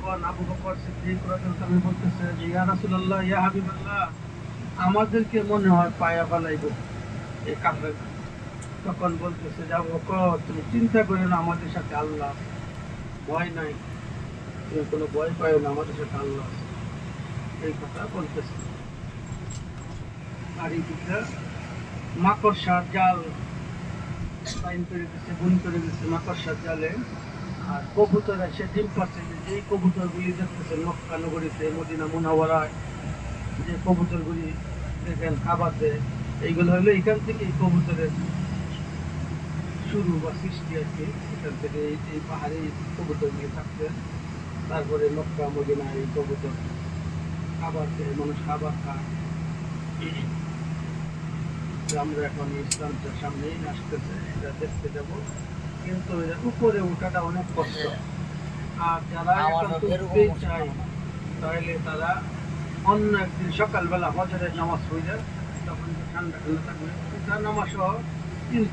তখন আবু বকর সিদ্দিক রাদিয়াল্লাহু তাআলা বলতেছে যে ইয়া রাসূলুল্লাহ ইয়া হাবিবাল্লাহ, আমাদেরকে মনে হয় পায়া ফেলাইব এই কাফেররা। তখন বলতেছে যে আবু বকর, তুমি চিন্তা করো না, আমাদের সাথে আল্লাহ আছে, ভয় নাই, তুমি কোনো ভয় পাও না, আমাদের সাথে আল্লাহ আছে। এই কথা বলতেছে। আর এইদিকে মাকড়সার জাল টাইম করে দিচ্ছে, গুণ করে দিচ্ছে মাকড়সার জালে। আর কবুতর এসে ডিম পাচ্ছে, যেই কবুতরগুলি দেখতেছেন মক্কা নগরীতে, মদিনা মুনাওয়ারায় যে কবুতরগুলি দেখেন কাবাতে, এইগুলো হলো এখান থেকে এই কবুতরের শুরু বা সৃষ্টি আর কি। এখান থেকে এই পাহাড়ে এই কবুতরগুলি থাকছে। তারপরে মক্কা মদিনা এই কবুতর খাবারকে মানুষ খাবার খায়। আমরা এখন ইসলামটার সামনেই আসতেছে, এটা দেখতে যাব, কিন্তু এর উপরে ওঠাটা অনেক কষ্ট। আর যারা একান্ত উঠতে চায় তাহলে তারা অন্য একদিন সকালবেলা হজরের নামাজ পড়ে, তখন ঠান্ডা ঠান্ডা থাকবে, নামাজ সহ 3